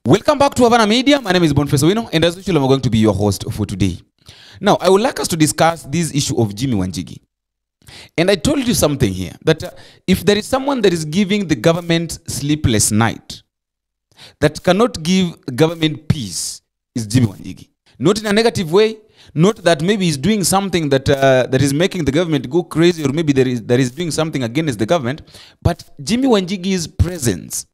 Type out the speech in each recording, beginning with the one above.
Welcome back to Havana Media. My name is Boniface Owino, and as usual, I'm going to be your host for today. Now, I would like us to discuss this issue of Jimmi Wanjigi. And I told you something here, that if there is someone that is giving the government sleepless night, that cannot give government peace, is Jimmi Wanjigi. Not in a negative way, not that maybe he's doing something that that is making the government go crazy, or maybe there is doing something against the government, but Jimmi Wanjigi's presence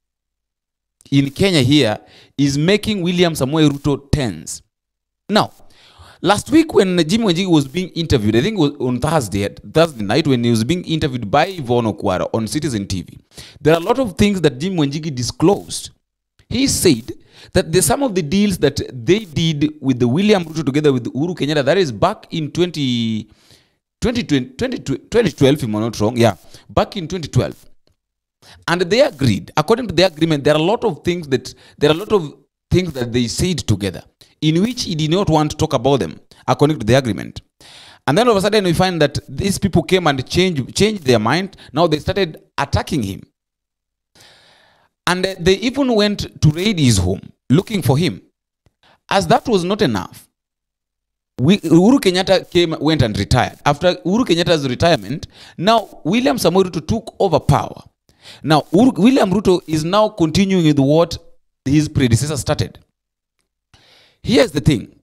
in Kenya here is making William Samoei Ruto tense. Now, last week when Jimmi Wanjigi was being interviewed, I think it was on Thursday night when he was being interviewed by Yvonne Okwara on Citizen TV, there are a lot of things that Jimmi Wanjigi disclosed. He said that some of the deals that they did with the William Ruto together with Uhuru Kenyatta, that is back in 2012, if I'm not wrong, yeah, back in 2012. And they agreed. According to the agreement, there are a lot of things that they said together, in which he did not want to talk about them, according to the agreement. And then all of a sudden we find that these people came and changed their mind. Now they started attacking him. And they even went to raid his home, looking for him. As that was not enough, Uhuru Kenyatta went and retired. After Uhuru Kenyatta's retirement, now William Samoei Ruto took over power. Now, William Ruto is now continuing with what his predecessor started. Here's the thing.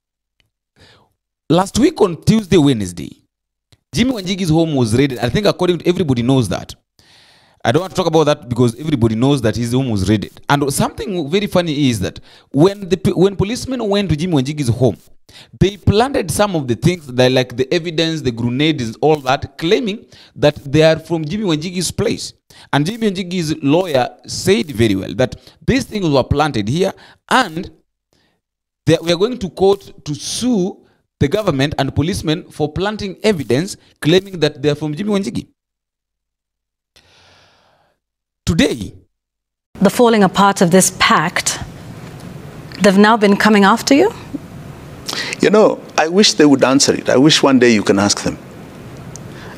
Last week on Tuesday, Wednesday, Jimmi Wanjigi's home was raided. I think according to everybody knows that. I don't want to talk about that because everybody knows that his home was raided. And something very funny is that when policemen went to Jimmi Wanjigi's home, they planted some of the things, that, like the evidence, the grenades, all that, claiming that they are from Jimmi Wanjigi's place. And Jimmi Wanjigi's lawyer said very well that these things were planted here, and we are going to court to sue the government and policemen for planting evidence claiming that they are from Jimmi Wanjigi. Today, the falling apart of this pact, they've now been coming after you? You know, I wish they would answer it. I wish one day you can ask them.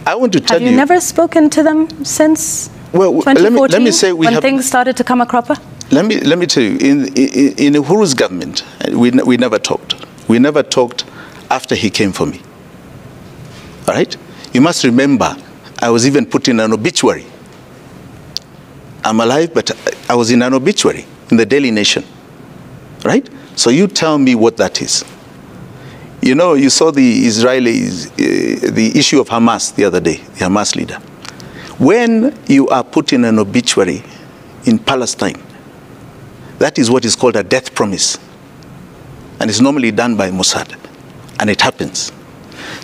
I want to tell you... Have you never spoken to them since 2014, let me say when things started to come a cropper? Let me tell you, in Uhuru's government, we never talked. We never talked after he came for me. All right? You must remember, I was even put in an obituary. I'm alive, but I was in an obituary in the Daily Nation. Right? So you tell me what that is. You know, you saw the Israelis, the issue of Hamas the other day, the Hamas leader. When you are put in an obituary in Palestine, that is what is called a death promise. And it's normally done by Mossad. And it happens.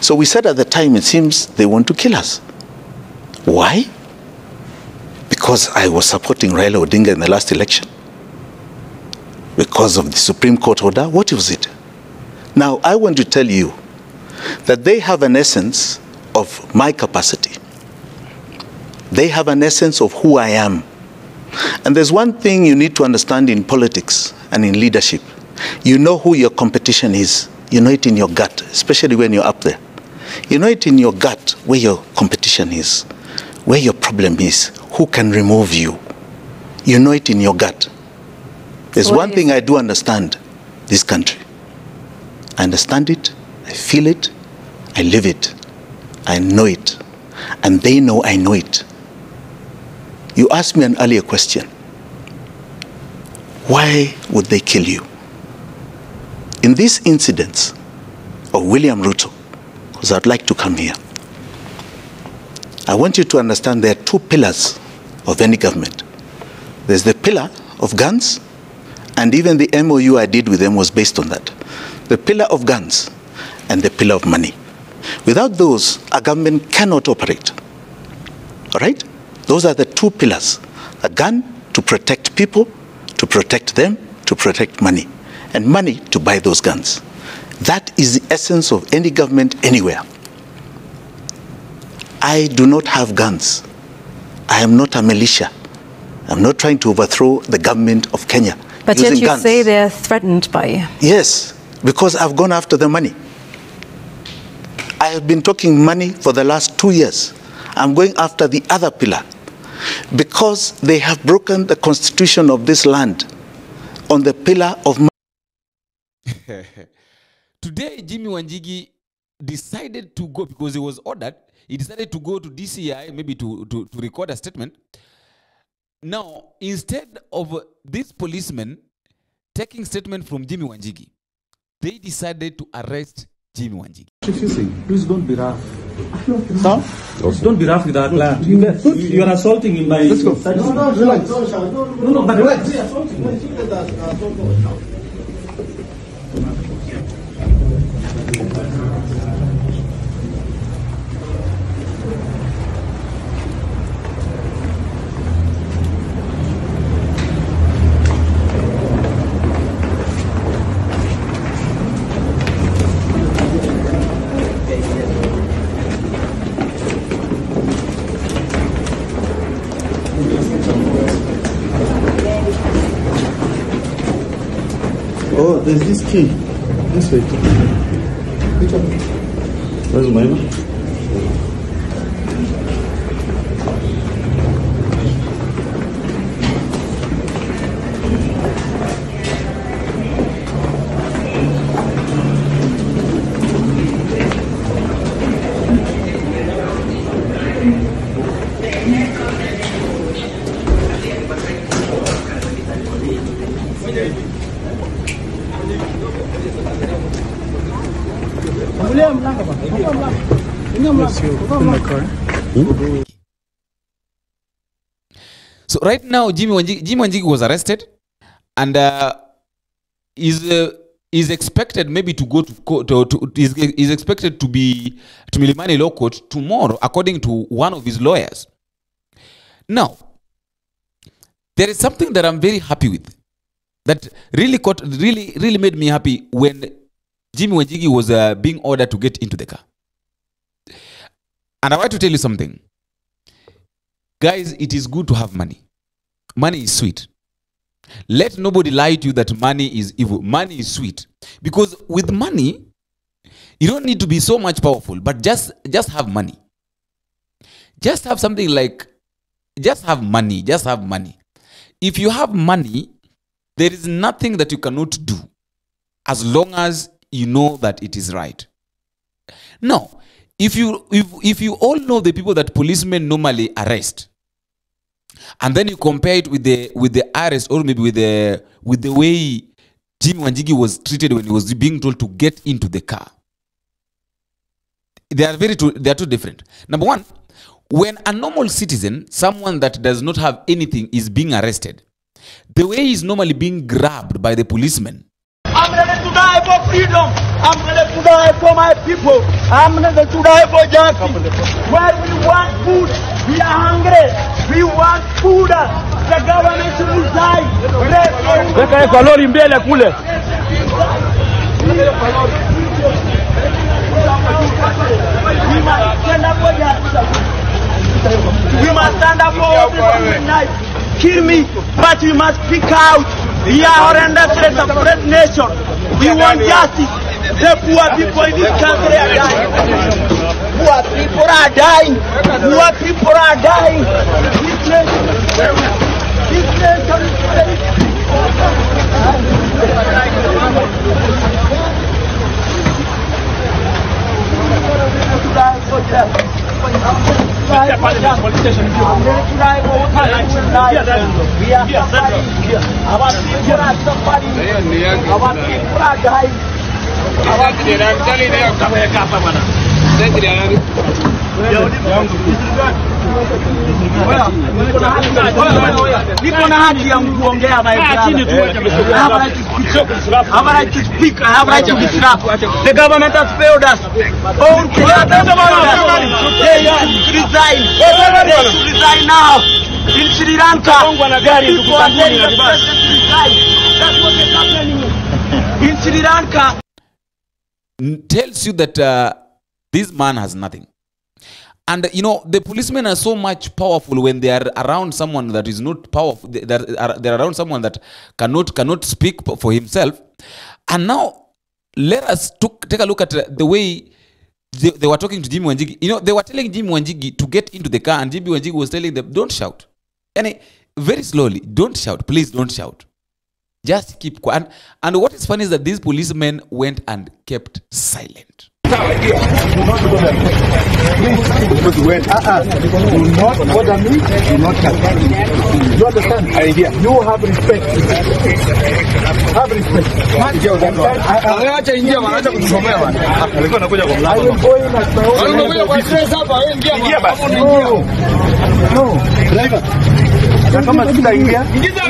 So we said at the time, it seems they want to kill us. Why? Because I was supporting Raila Odinga in the last election. Because of the Supreme Court order. What was it? Now, I want to tell you that they have an essence of my capacity. They have an essence of who I am. And there's one thing you need to understand in politics and in leadership. You know who your competition is. You know it in your gut, especially when you're up there. You know it in your gut where your competition is, where your problem is, who can remove you. You know it in your gut. There's one thing I do understand, this country. I understand it, I feel it, I live it, I know it, and they know I know it. You asked me an earlier question. Why would they kill you? In these incidents of William Ruto, because I'd like to come here, I want you to understand there are two pillars of any government. There's the pillar of guns, and even the MOU I did with them was based on that. The pillar of guns and the pillar of money. Without those, a government cannot operate. All right? Those are the two pillars. A gun to protect people, to protect them, to protect money. And money to buy those guns. That is the essence of any government anywhere. I do not have guns. I am not a militia. I'm not trying to overthrow the government of Kenya. But yet you say they're threatened by you. Yes, because I've gone after the money. I have been talking money for the last 2 years. I'm going after the other pillar. Because they have broken the constitution of this land. on the pillar of Today, Jimmy Wanjigi decided to go, because he was ordered, he decided to go to DCI, maybe to record a statement. Now, instead of these policemen taking statement from Jimmy Wanjigi, they decided to arrest Jimmy Wanjigi. Please don't be rough. Sir? Okay. Don't be rough with our client. You are assaulting in my... Let's go. No, relax. No, but relax. Oh, there's this key. This way. Which one? Where's mine? So right now, Jimmy Wanjigi was arrested, and is expected maybe to go is expected to be to Milimani Law Court tomorrow, according to one of his lawyers. Now, there is something that I'm very happy with, that really made me happy when Jimmy Wanjigi was being ordered to get into the car. And I want to tell you something. Guys, it is good to have money. Money is sweet. Let nobody lie to you that money is evil. Money is sweet. Because with money, you don't need to be so much powerful, but just have money. Just have something like, just have money. Just have money. If you have money, there is nothing that you cannot do, as long as you know that it is right. Now, if you all know the people that policemen normally arrest, and then you compare it with the arrest, or maybe with the way Jimmy Wanjigi was treated when he was being told to get into the car, they are two different. Number one, when a normal citizen, someone that does not have anything, is being arrested, the way he's normally being grabbed by the policeman. I'm ready to die for freedom. I'm ready to die for my people. I'm ready to die for justice. Where we want food, we are hungry. We want food. The government should resign. We must stand up for all. Kill me, but we must speak out. We are under threat of great nation. We want justice. The poor people in this country are dying. Poor people are dying. Poor people are dying. This nation is very... Niko na haki ya kuongea my brother. I have right to speak. I have right to disrupt. The government has failed us. All resign. Resign now. In Sri Lanka, people are saying the president resign. That's what is happening in Sri Lanka. Tells you that this man has nothing. And you know, the policemen are so much powerful when they are around someone that is not powerful. They're around someone that cannot speak for himself. And now, let us take a look at the way they were talking to Jimmy Wanjigi. You know, they were telling Jimmy Wanjigi to get into the car, and Jimmy Wanjigi was telling them, don't shout. And very slowly, don't shout. Please don't shout. Just keep quiet. And what is funny is that these policemen went and kept silent. Do not bother me. Do not touch me. You understand? You have respect. Have respect. I will go in at my own. No. Driver. Kama sitaingia ingiza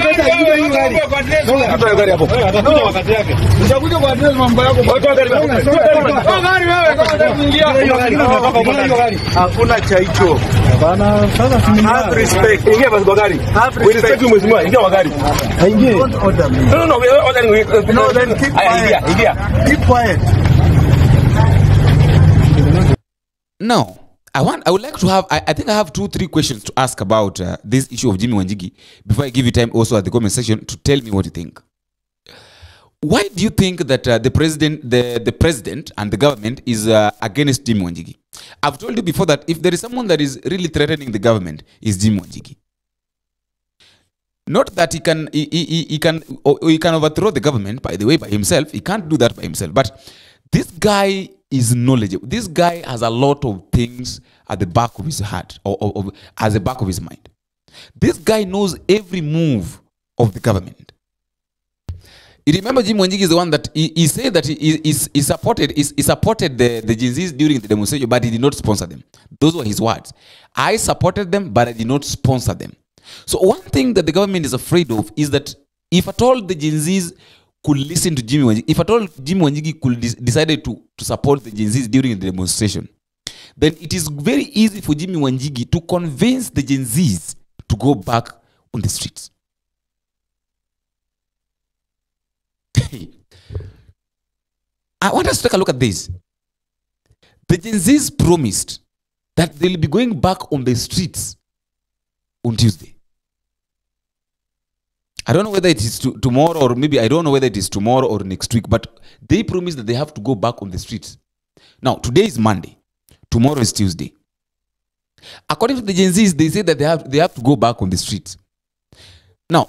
gari hapo. Utakuja kwa address mambo yako. Hakuna cha hicho. Bana sasa have respect. Ingia basi kwa gari. We respect you mheshimiwa. Ingia kwa gari. Aingie. No, then keep quiet. Ingia. Keep quiet. Now, I would like to have, I think I have 2-3 questions to ask about this issue of Jimmi Wanjigi before I give you time also at the comment section to tell me what you think. Why do you think that the president and the government is against Jimmi Wanjigi? I've told you before that if there is someone that is really threatening the government, is Jimmi Wanjigi. Not that he can overthrow the government, by the way, by himself. He can't do that by himself. But this guy is knowledgeable. This guy has a lot of things at the back of his heart or at the back of his mind. This guy knows every move of the government. You remember Jimmi Wanjigi is the one that he said that he supported the Gen Zs during the demonstration, but he did not sponsor them. Those were his words. I supported them, but I did not sponsor them. So one thing that the government is afraid of is that if at all the Gen Zs could listen to Jimmi Wanjigi, if at all Jimmi Wanjigi could decided to support the Gen Zs during the demonstration, then it is very easy for Jimmi Wanjigi to convince the Gen Zs to go back on the streets. I want us to take a look at this. The Gen Zs promised that they'll be going back on the streets on Tuesday. I don't know whether it is tomorrow or maybe I don't know whether it is tomorrow or next week, but they promised that they have to go back on the streets. Now, today is Monday. Tomorrow is Tuesday. According to the Gen Zs, they say that they have to go back on the streets. Now,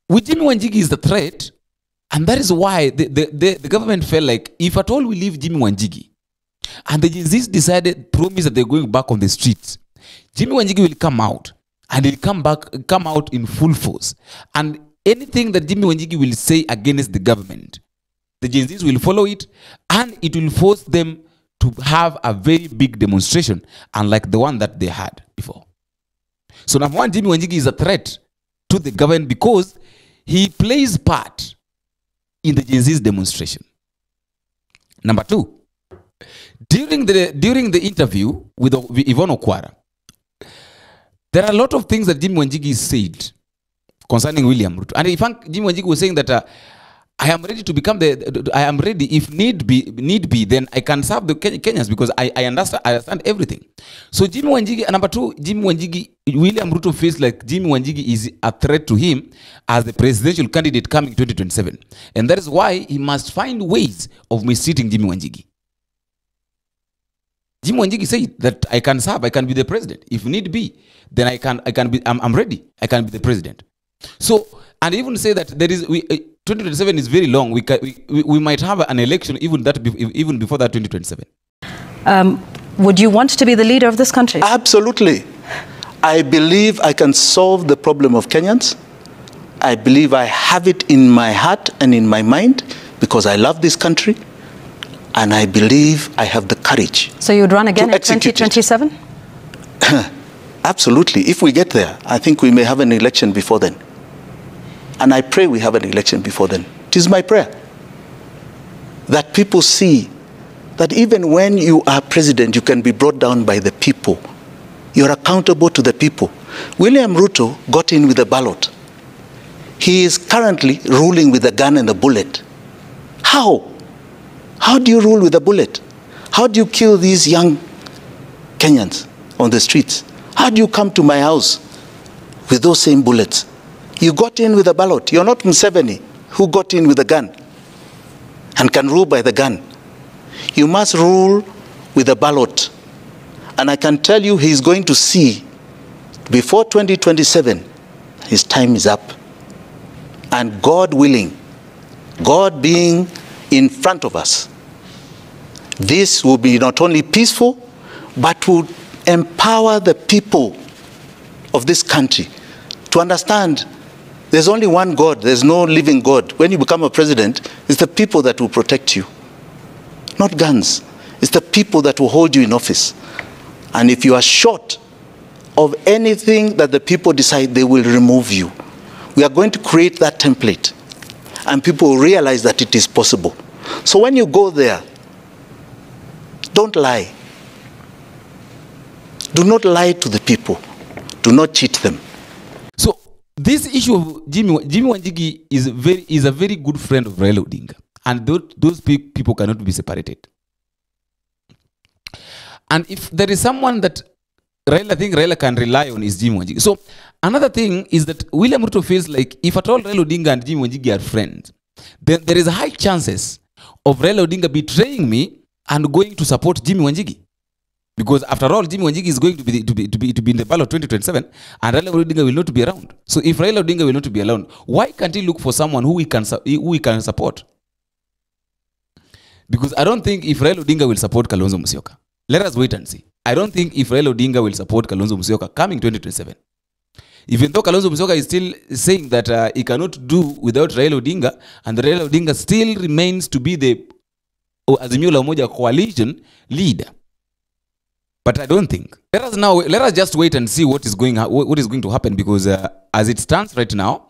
with Jimmi Wanjigi is the threat, and that is why the government felt like if at all we leave Jimmi Wanjigi, and the Gen Zs promised that they're going back on the streets, Jimmi Wanjigi will come out. And he'll come out in full force. And anything that Jimmi Wanjigi will say against the government, the Gen Zs will follow it, and it will force them to have a very big demonstration, unlike the one that they had before. So number one, Jimmi Wanjigi is a threat to the government because he plays part in the Gen Z's demonstration. Number two, during the interview with Yvonne Okwara, there are a lot of things that Jimmi Wanjigi said concerning William Ruto. And in fact, Jimmi Wanjigi was saying that I am ready to become I am ready if need be, then I can serve the Kenyans because I understand everything. So Jimmi Wanjigi, and number two, William Ruto feels like Jimmi Wanjigi is a threat to him as the presidential candidate coming 2027. And that is why he must find ways of mistreating Jimmi Wanjigi. Jimmi Wanjigi said that I can serve, I can be the president. If need be, then I'm ready. I can be the president. So, and even say that 2027 is very long. We might have an election even before that 2027. Would you want to be the leader of this country? Absolutely. I believe I can solve the problem of Kenyans. I believe I have it in my heart and in my mind because I love this country. And I believe I have the courage. So you would run again in 2027? Absolutely. If we get there, I think we may have an election before then. And I pray we have an election before then. It is my prayer that people see that even when you are president, you can be brought down by the people. You're accountable to the people. William Ruto got in with a ballot. He is currently ruling with a gun and a bullet. How? How do you rule with a bullet? How do you kill these young Kenyans on the streets? How do you come to my house with those same bullets? You got in with a ballot. You're not Museveni, who got in with a gun and can rule by the gun. You must rule with a ballot. And I can tell you he's going to see before 2027, his time is up. And God willing, God being in front of us, this will be not only peaceful, but will empower the people of this country to understand there's only one God, there's no living God. When you become a president, it's the people that will protect you, not guns. It's the people that will hold you in office. And if you are short of anything that the people decide, they will remove you. We are going to create that template, and people will realize that it is possible. So when you go there, don't lie. Do not lie to the people. Do not cheat them. So this issue of Jimmi Wanjigi is a very good friend of Raila Odinga, and those people cannot be separated. And if there is someone that Raila can rely on, is Jimmi Wanjigi. So another thing is that William Ruto feels like if at all Raila Odinga and Jimmi Wanjigi are friends, then there is high chances of Raila Odinga betraying me and going to support Jimmi Wanjigi. Because after all, Jimmi Wanjigi is going to be in the ballot 2027, and Raila Odinga will not be around. So if Raila Odinga will not be around, why can't he look for someone who he can support? Because I don't think if Raila Odinga will support Kalonzo Musyoka. Let us wait and see. I don't think if Raila Odinga will support Kalonzo Musyoka coming 2027. Even though Kalonzo Musyoka is still saying that he cannot do without Raila Odinga, and the Raila Odinga still remains to be the Azimio la Umoja coalition leader. But I don't think. Let us just wait and see what is going to happen, because as it stands right now,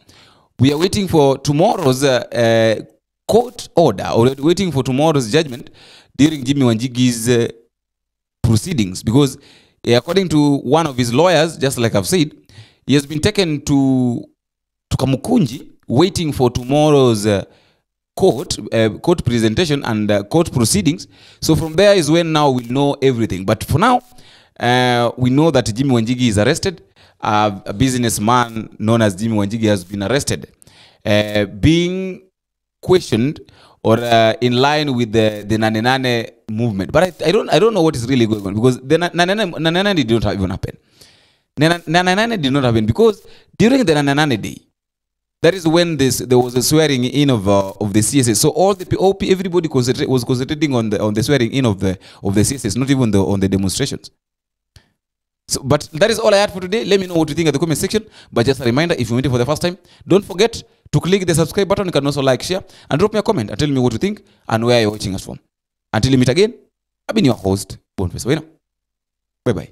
we are waiting for tomorrow's court order, or waiting for tomorrow's judgment during Jimmi Wanjigi's proceedings, because according to one of his lawyers, just like I've said, he has been taken to Kamukunji, waiting for tomorrow's court presentation and court proceedings. So from there is when now we'll know everything. But for now, we know that Jimmi Wanjigi is arrested. A businessman known as Jimmi Wanjigi has been arrested, being questioned or in line with the Nane movement. But I don't know what is really going on, because the Nane did not even happen. Nane did not happen because during the Nane day, that is when there was a swearing in of the CSS. So everybody was concentrating on the swearing in of the CSS, not even on the demonstrations. So, but that is all I had for today. Let me know what you think in the comment section. But just a reminder, if you're waiting for the first time, don't forget to click the subscribe button. You can also like, share, and drop me a comment and tell me what you think and where you're watching us from. Until we meet again, I've been your host, Boniface Wena. Bye-bye.